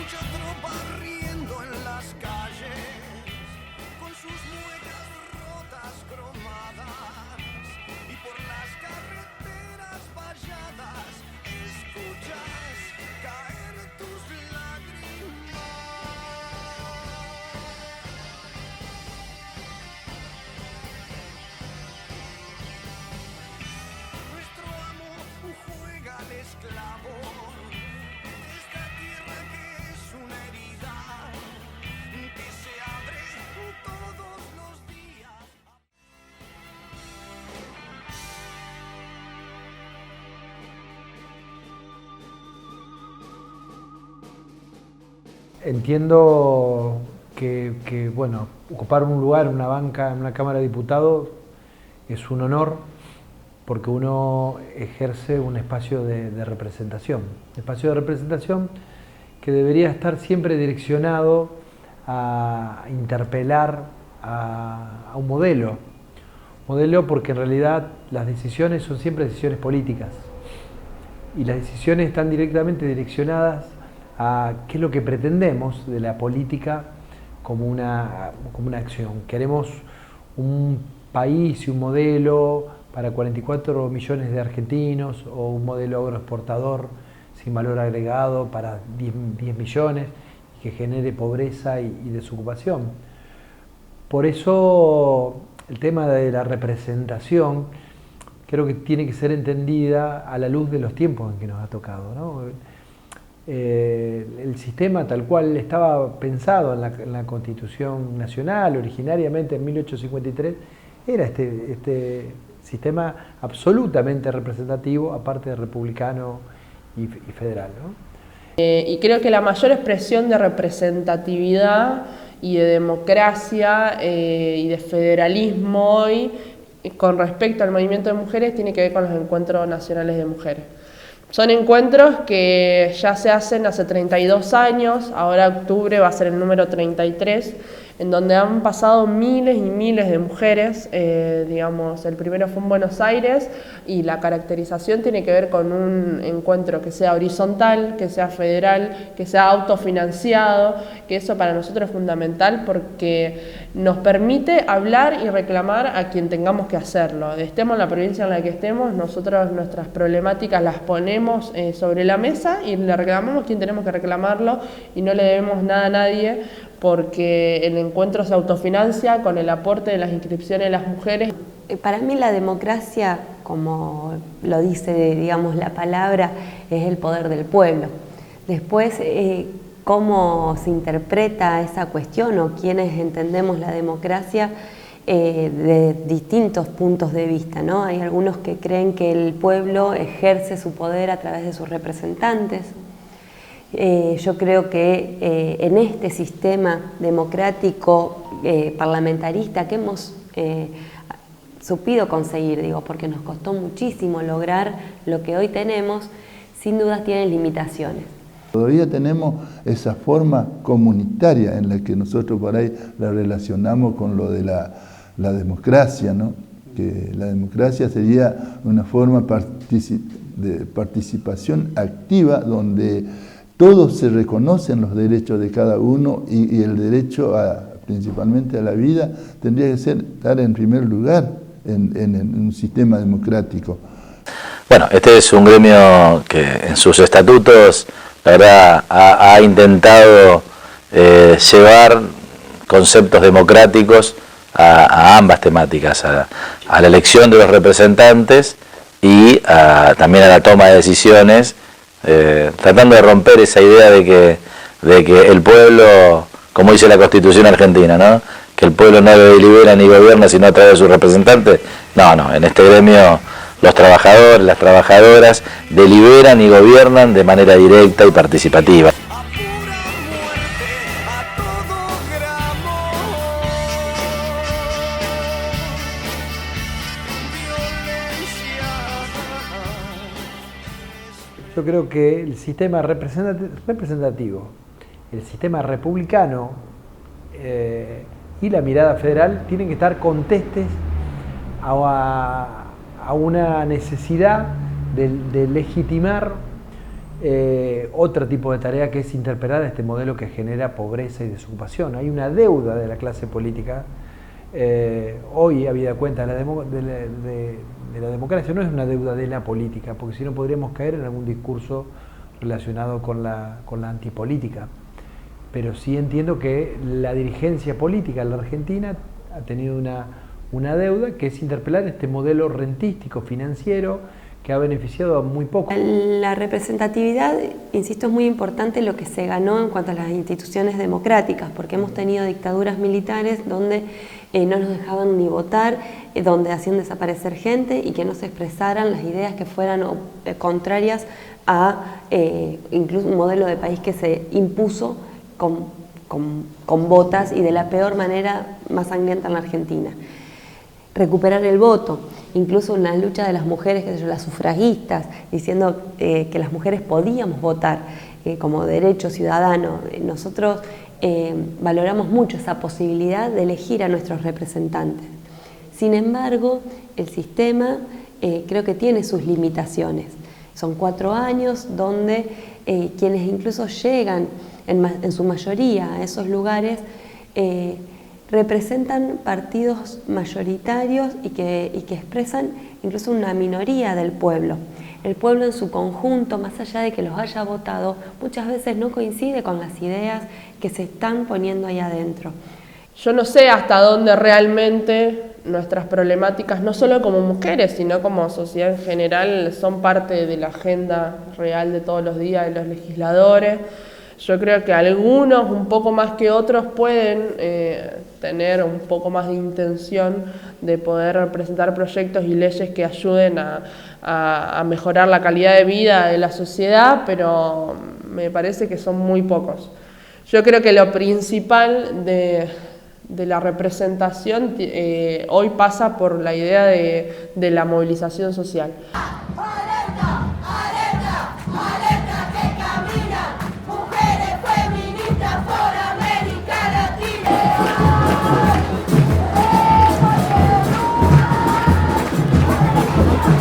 mucha tropa riendo en las calles, con sus muecas rotas cromadas, y por las carreteras valladas escuchas caer tus lágrimas. Nuestro amo juega al esclavo de esta tierra que es una herida que se abre todos los días. Entiendo bueno, ocupar un lugar, una banca en una Cámara de Diputados es un honor porque uno ejerce un espacio de representación. Espacio de representación que debería estar siempre direccionado a interpelar a un modelo. Modelo porque en realidad las decisiones son siempre decisiones políticas y las decisiones están directamente direccionadas a qué es lo que pretendemos de la política como una acción. Queremos un país y un modelo para 44 millones de argentinos o un modelo agroexportador sin valor agregado para 10 millones y que genere pobreza y desocupación. Por eso el tema de la representación creo que tiene que ser entendida a la luz de los tiempos en que nos ha tocado, ¿no? El sistema tal cual estaba pensado en la Constitución Nacional, originariamente en 1853, era este sistema absolutamente representativo, aparte de republicano y federal, ¿no? Y creo que la mayor expresión de representatividad y de democracia y de federalismo hoy, con respecto al movimiento de mujeres, tiene que ver con los encuentros nacionales de mujeres. Son encuentros que ya se hacen hace 32 años, ahora octubre va a ser el número 33, en donde han pasado miles y miles de mujeres. Digamos, el primero fue en Buenos Aires y la caracterización tiene que ver con un encuentro que sea horizontal, que sea federal, que sea autofinanciado, que eso para nosotros es fundamental porque nos permite hablar y reclamar a quien tengamos que hacerlo. Estemos en la provincia en la que estemos, nosotros nuestras problemáticas las ponemos sobre la mesa y le reclamamos a quien tenemos que reclamarlo y no le debemos nada a nadie, porque el encuentro se autofinancia con el aporte de las inscripciones de las mujeres. Para mí la democracia, como lo dice, digamos, la palabra, es el poder del pueblo. Después, cómo se interpreta esa cuestión o quiénes entendemos la democracia de distintos puntos de vista, ¿no? Hay algunos que creen que el pueblo ejerce su poder a través de sus representantes. Yo creo que en este sistema democrático parlamentarista que hemos supido conseguir, digo, porque nos costó muchísimo lograr lo que hoy tenemos, sin dudas tiene limitaciones. Todavía tenemos esa forma comunitaria en la que nosotros por ahí la relacionamos con lo de la democracia, ¿no? Que la democracia sería una forma de participación activa donde todos se reconocen los derechos de cada uno y el derecho principalmente a la vida tendría que estar en primer lugar en un sistema democrático. Bueno, este es un gremio que en sus estatutos, la verdad, ha intentado llevar conceptos democráticos a ambas temáticas, a la elección de los representantes y también a la toma de decisiones, tratando de romper esa idea de que el pueblo, como dice la Constitución argentina, ¿no?, que el pueblo no delibera ni gobierna sino a través de sus representantes. No, en este gremio los trabajadores, las trabajadoras deliberan y gobiernan de manera directa y participativa. Yo creo que el sistema representativo, el sistema republicano y la mirada federal tienen que estar contestes a una necesidad de legitimar otro tipo de tarea, que es interpelar este modelo que genera pobreza y desocupación. Hay una deuda de la clase política. Hoy, habida cuenta de la democracia, no es una deuda de la política, porque si no podríamos caer en algún discurso relacionado con la antipolítica. Pero sí entiendo que la dirigencia política en la Argentina ha tenido una deuda, que es interpelar este modelo rentístico, financiero, que ha beneficiado a muy pocos. La representatividad, insisto, es muy importante lo que se ganó en cuanto a las instituciones democráticas, porque hemos tenido dictaduras militares donde no nos dejaban ni votar, donde hacían desaparecer gente y que no se expresaran las ideas que fueran contrarias a incluso un modelo de país que se impuso con botas y de la peor manera, más sangrienta en la Argentina. Recuperar el voto, incluso una lucha de las mujeres, las sufragistas, diciendo que las mujeres podíamos votar como derecho ciudadano. Nosotros valoramos mucho esa posibilidad de elegir a nuestros representantes. Sin embargo, el sistema creo que tiene sus limitaciones. Son 4 años donde quienes incluso llegan en su mayoría a esos lugares representan partidos mayoritarios y que expresan incluso una minoría del pueblo. El pueblo en su conjunto, más allá de que los haya votado, muchas veces no coincide con las ideas que se están poniendo ahí adentro. Yo no sé hasta dónde realmente nuestras problemáticas, no solo como mujeres, sino como sociedad en general, son parte de la agenda real de todos los días de los legisladores. Yo creo que algunos, un poco más que otros, pueden tener un poco más de intención de poder presentar proyectos y leyes que ayuden a mejorar la calidad de vida de la sociedad, pero me parece que son muy pocos. Yo creo que lo principal de la representación hoy pasa por la idea de la movilización social.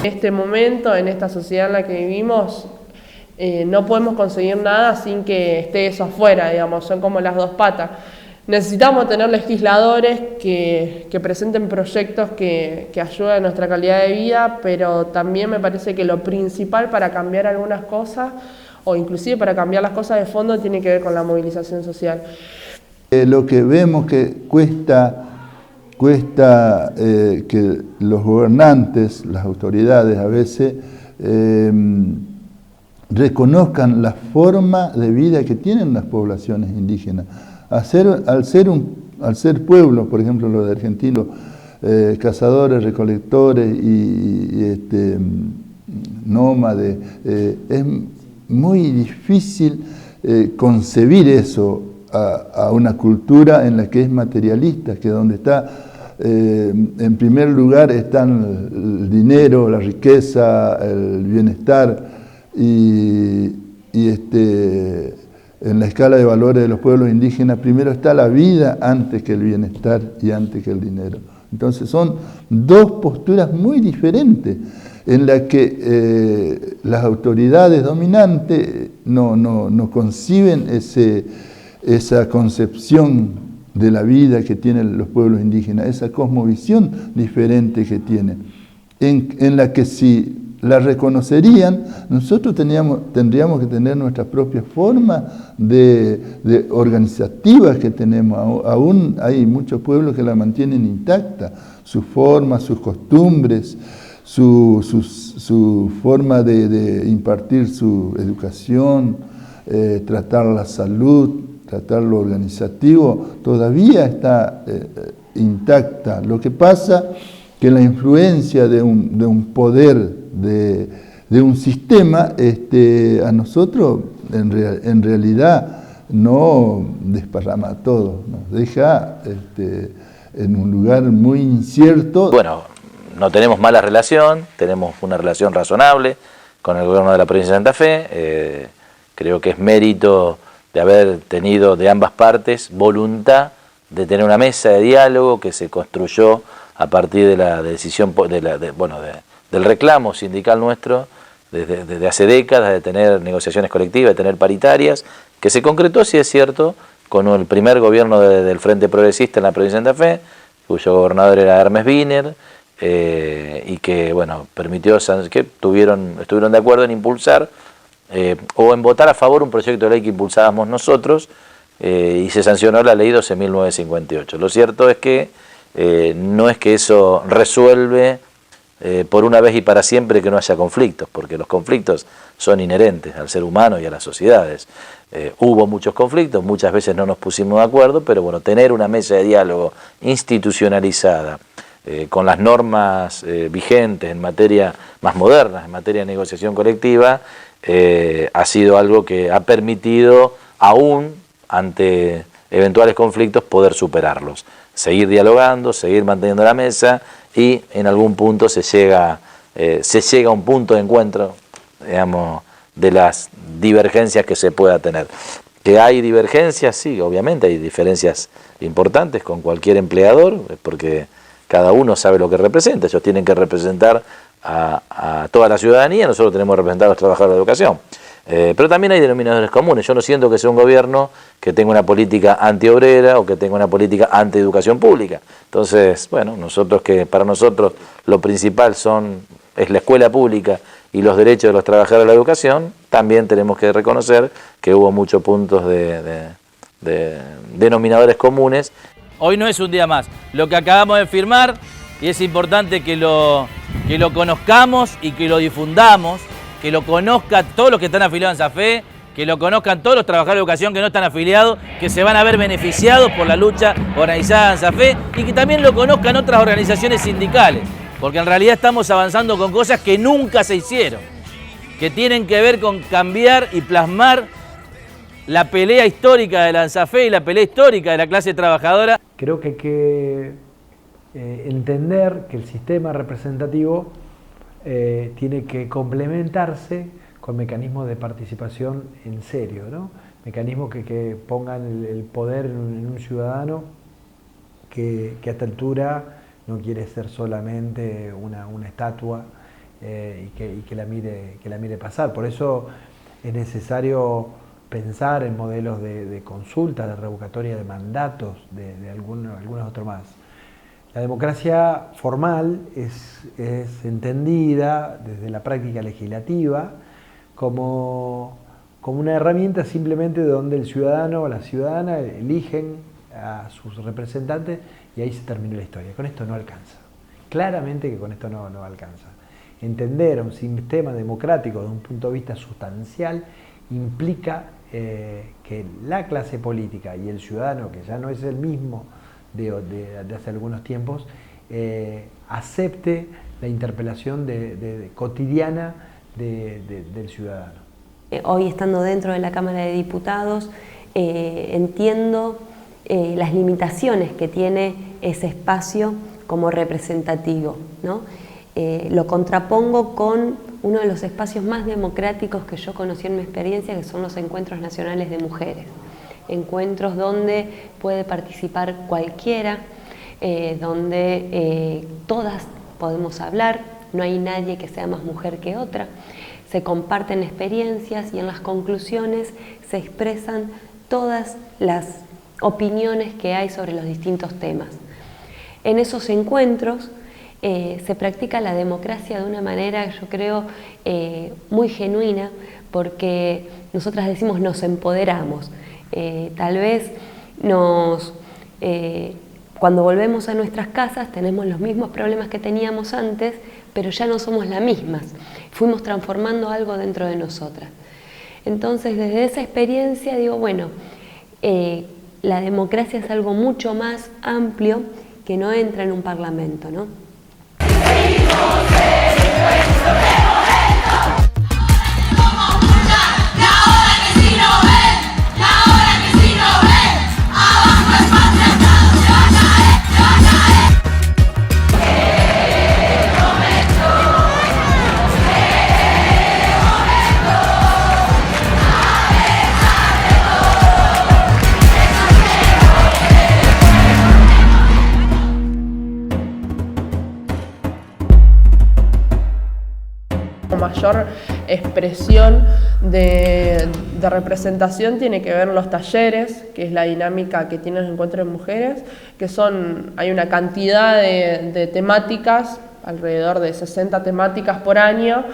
En este momento, en esta sociedad en la que vivimos, no podemos conseguir nada sin que esté eso afuera, digamos, son como las dos patas. Necesitamos tener legisladores que presenten proyectos que ayuden a nuestra calidad de vida, pero también me parece que lo principal para cambiar algunas cosas, o inclusive para cambiar las cosas de fondo, tiene que ver con la movilización social. Lo que vemos que cuesta que los gobernantes, las autoridades a veces, reconozcan la forma de vida que tienen las poblaciones indígenas. Al ser pueblos, por ejemplo los de argentinos, cazadores, recolectores y nómades, es muy difícil concebir eso a una cultura en la que es materialista, que donde está, en primer lugar están el dinero, la riqueza, el bienestar y en la escala de valores de los pueblos indígenas primero está la vida antes que el bienestar y antes que el dinero. Entonces son dos posturas muy diferentes en las que las autoridades dominantes no conciben esa concepción de la vida que tienen los pueblos indígenas, esa cosmovisión diferente que tienen, en la que si la reconocerían, nosotros tendríamos que tener nuestra propia forma de organizativas que tenemos. Aún hay muchos pueblos que la mantienen intacta, su forma, sus costumbres, su forma de impartir su educación, tratar la salud, tratar lo organizativo, todavía está intacta. Lo que pasa que la influencia de un poder, de un sistema, a nosotros en realidad no desparrama todo, nos deja en un lugar muy incierto. Bueno, no tenemos mala relación, tenemos una relación razonable con el gobierno de la provincia de Santa Fe. Creo que es mérito de haber tenido de ambas partes voluntad de tener una mesa de diálogo que se construyó a partir de la decisión del reclamo sindical nuestro, desde hace décadas, de tener negociaciones colectivas, de tener paritarias, que se concretó, sí es cierto, con el primer gobierno del Frente Progresista en la provincia de Santa Fe, cuyo gobernador era Hermes Wiener, y que, bueno, permitió que estuvieron de acuerdo en impulsar o en votar a favor un proyecto de ley que impulsábamos nosotros, y se sancionó la ley 12.958. Lo cierto es que no es que eso resuelve por una vez y para siempre que no haya conflictos, porque los conflictos son inherentes al ser humano y a las sociedades. Hubo muchos conflictos, muchas veces no nos pusimos de acuerdo, pero bueno, tener una mesa de diálogo institucionalizada, con las normas vigentes en materia más modernas, en materia de negociación colectiva, ha sido algo que ha permitido, aún ante eventuales conflictos, poder superarlos. Seguir dialogando, seguir manteniendo la mesa, y en algún punto se llega a un punto de encuentro, digamos, de las divergencias que se pueda tener. Que hay divergencias, sí, obviamente hay diferencias importantes con cualquier empleador, porque cada uno sabe lo que representa. Ellos tienen que representar a toda la ciudadanía, nosotros tenemos que representar a los trabajadores de la educación. Pero también hay denominadores comunes. Yo no siento que sea un gobierno que tenga una política antiobrera o que tenga una política anti-educación pública. Entonces, bueno, para nosotros lo principal es la escuela pública y los derechos de los trabajadores de la educación. También tenemos que reconocer que hubo muchos puntos de denominadores comunes. Hoy no es un día más. Lo que acabamos de firmar, y es importante que lo conozcamos y que lo difundamos, que lo conozcan todos los que están afiliados en SAFE, que lo conozcan todos los trabajadores de educación que no están afiliados, que se van a ver beneficiados por la lucha organizada en SAFE, y que también lo conozcan otras organizaciones sindicales, porque en realidad estamos avanzando con cosas que nunca se hicieron, que tienen que ver con cambiar y plasmar la pelea histórica de la ANSAFE y la pelea histórica de la clase trabajadora. Creo que hay que entender que el sistema representativo tiene que complementarse con mecanismos de participación en serio, ¿no? Mecanismos que pongan el poder en un ciudadano que a esta altura no quiere ser solamente una estatua y que la mire pasar. Por eso es necesario pensar en modelos de consulta, de revocatoria de mandatos, de algunos otros más. La democracia formal es entendida desde la práctica legislativa como una herramienta simplemente donde el ciudadano o la ciudadana eligen a sus representantes y ahí se terminó la historia. Con esto no alcanza. Claramente que con esto no alcanza. Entender un sistema democrático desde un punto de vista sustancial implica que la clase política y el ciudadano, que ya no es el mismo de hace algunos tiempos, acepte la interpelación cotidiana del ciudadano. Hoy, estando dentro de la Cámara de Diputados, entiendo las limitaciones que tiene ese espacio como representativo, ¿no? Lo contrapongo con uno de los espacios más democráticos que yo conocí en mi experiencia, que son los encuentros nacionales de mujeres. Encuentros donde puede participar cualquiera, donde todas podemos hablar, no hay nadie que sea más mujer que otra, se comparten experiencias y en las conclusiones se expresan todas las opiniones que hay sobre los distintos temas. En esos encuentros se practica la democracia de una manera, yo creo, muy genuina, porque nosotras decimos nos empoderamos. Tal vez cuando volvemos a nuestras casas tenemos los mismos problemas que teníamos antes, pero ya no somos las mismas. Fuimos transformando algo dentro de nosotras. Entonces, desde esa experiencia digo, bueno, la democracia es algo mucho más amplio que no entra en un parlamento, ¿no? Mayor expresión de representación tiene que ver los talleres, que es la dinámica que tienen los encuentros de mujeres, que hay una cantidad de temáticas, alrededor de 60 temáticas por año,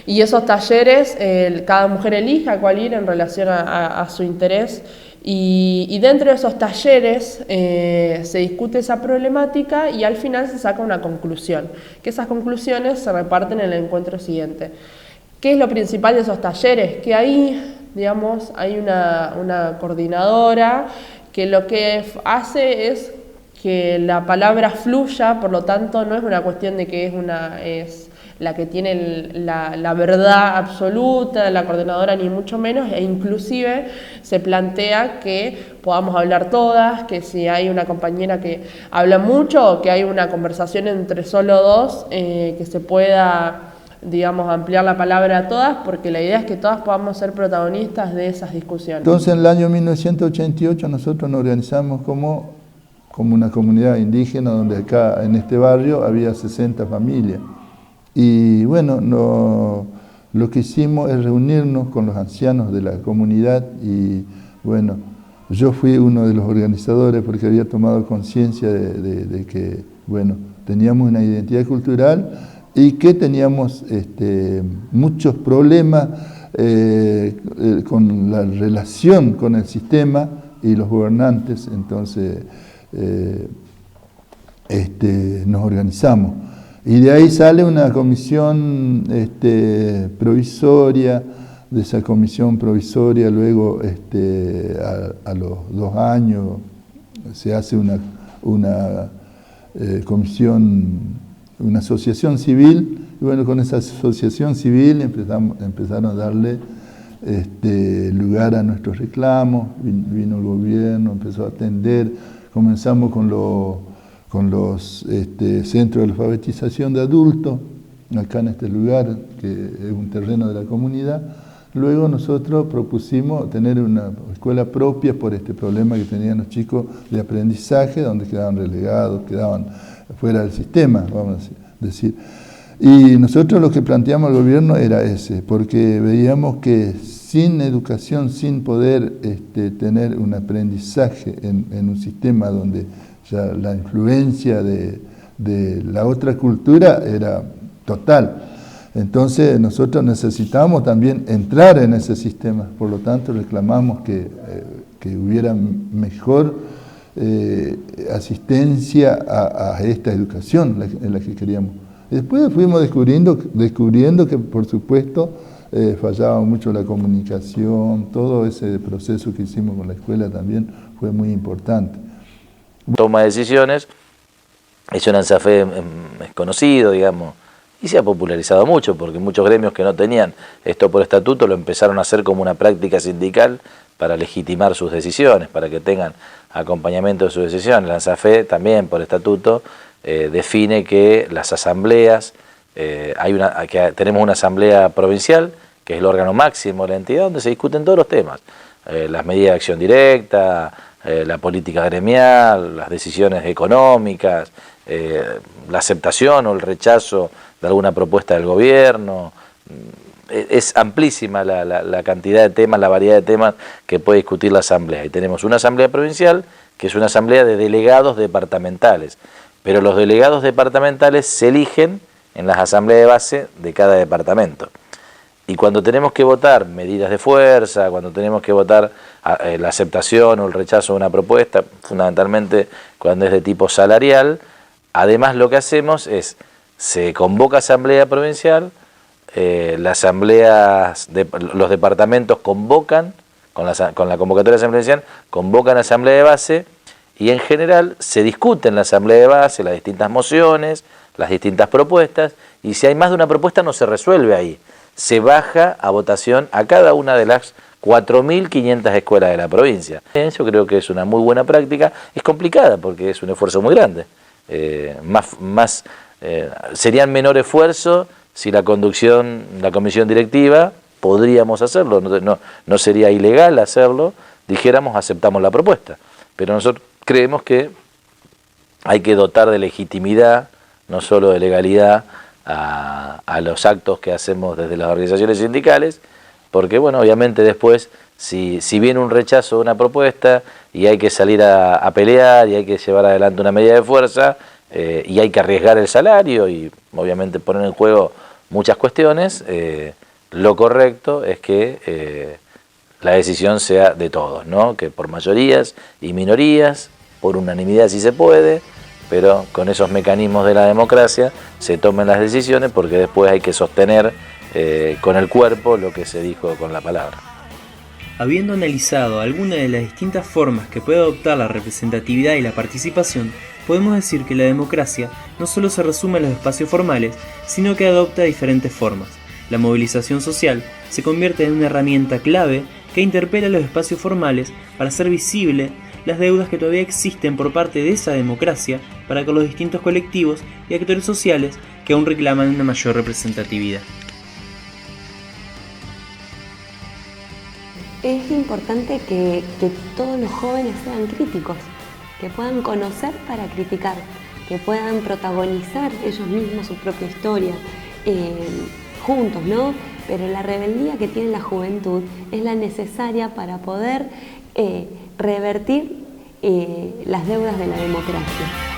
y esos talleres, cada mujer elige a cuál ir en relación a su interés, y dentro de esos talleres se discute esa problemática y al final se saca una conclusión, que esas conclusiones se reparten en el encuentro siguiente. ¿Qué es lo principal de esos talleres? Que ahí, digamos, hay una coordinadora que lo que hace es que la palabra fluya, por lo tanto no es una cuestión de que es la que tiene la verdad absoluta, la coordinadora, ni mucho menos, e inclusive se plantea que podamos hablar todas, que si hay una compañera que habla mucho o que hay una conversación entre solo dos, que se pueda, digamos, ampliar la palabra a todas, porque la idea es que todas podamos ser protagonistas de esas discusiones. Entonces, en el año 1988 nosotros nos organizamos como una comunidad indígena, donde acá en este barrio había 60 familias. Y bueno, lo que hicimos es reunirnos con los ancianos de la comunidad y bueno, yo fui uno de los organizadores porque había tomado conciencia de que, bueno, teníamos una identidad cultural y que teníamos muchos problemas con la relación con el sistema y los gobernantes, entonces nos organizamos. Y de ahí sale una comisión provisoria. De esa comisión provisoria luego a los 2 años se hace una comisión, una asociación civil, y bueno, con esa asociación civil empezaron a darle lugar a nuestros reclamos, vino el gobierno, empezó a atender, comenzamos con los centros de alfabetización de adultos, acá en este lugar, que es un terreno de la comunidad. Luego nosotros propusimos tener una escuela propia por este problema que tenían los chicos de aprendizaje, donde quedaban relegados, quedaban fuera del sistema, vamos a decir. Y nosotros lo que planteamos al gobierno era ese, porque veíamos que sin educación, sin poder tener un aprendizaje en un sistema donde ya la influencia de la otra cultura era total. Entonces nosotros necesitamos también entrar en ese sistema, por lo tanto reclamamos que hubiera mejor asistencia a esta educación en la que queríamos. Después fuimos descubriendo que por supuesto fallaba mucho la comunicación, todo ese proceso que hicimos con la escuela también fue muy importante. Toma de decisiones, es un ANSAFE es conocido, digamos, y se ha popularizado mucho, porque muchos gremios que no tenían esto por estatuto lo empezaron a hacer como una práctica sindical para legitimar sus decisiones, para que tengan acompañamiento de sus decisiones. El ANSAFE también por estatuto define que las asambleas, tenemos una asamblea provincial, que es el órgano máximo de la entidad, donde se discuten todos los temas, las medidas de acción directa, la política gremial, las decisiones económicas, la aceptación o el rechazo de alguna propuesta del gobierno. Es amplísima la cantidad de temas, la variedad de temas que puede discutir la asamblea. Y tenemos una asamblea provincial, que es una asamblea de delegados departamentales, pero los delegados departamentales se eligen en las asambleas de base de cada departamento. Y cuando tenemos que votar medidas de fuerza, cuando tenemos que votar la aceptación o el rechazo de una propuesta, fundamentalmente cuando es de tipo salarial, además lo que hacemos es, se convoca asamblea provincial, los departamentos convocan, con la convocatoria de asamblea provincial, convocan asamblea de base y en general se discute en la asamblea de base las distintas mociones, las distintas propuestas, y si hay más de una propuesta no se resuelve ahí. Se baja a votación a cada una de las 4.500 escuelas de la provincia. Yo creo que es una muy buena práctica, es complicada porque es un esfuerzo muy grande. Serían menor esfuerzo si la comisión directiva, podríamos hacerlo, no sería ilegal hacerlo, dijéramos aceptamos la propuesta. Pero nosotros creemos que hay que dotar de legitimidad, no solo de legalidad, a los actos que hacemos desde las organizaciones sindicales, porque bueno, obviamente después, si viene un rechazo de una propuesta y hay que salir a pelear y hay que llevar adelante una medida de fuerza y hay que arriesgar el salario y obviamente poner en juego muchas cuestiones, lo correcto es que la decisión sea de todos, ¿no? Que por mayorías y minorías, por unanimidad si se puede, pero con esos mecanismos de la democracia se tomen las decisiones, porque después hay que sostener con el cuerpo lo que se dijo con la palabra. Habiendo analizado algunas de las distintas formas que puede adoptar la representatividad y la participación, podemos decir que la democracia no solo se resume en los espacios formales, sino que adopta diferentes formas. La movilización social se convierte en una herramienta clave que interpela los espacios formales para hacer visible las deudas que todavía existen por parte de esa democracia para con los distintos colectivos y actores sociales que aún reclaman una mayor representatividad. Es importante que todos los jóvenes sean críticos, que puedan conocer para criticar, que puedan protagonizar ellos mismos su propia historia, juntos, ¿no? Pero la rebeldía que tiene la juventud es la necesaria para poder revertir las deudas de la democracia.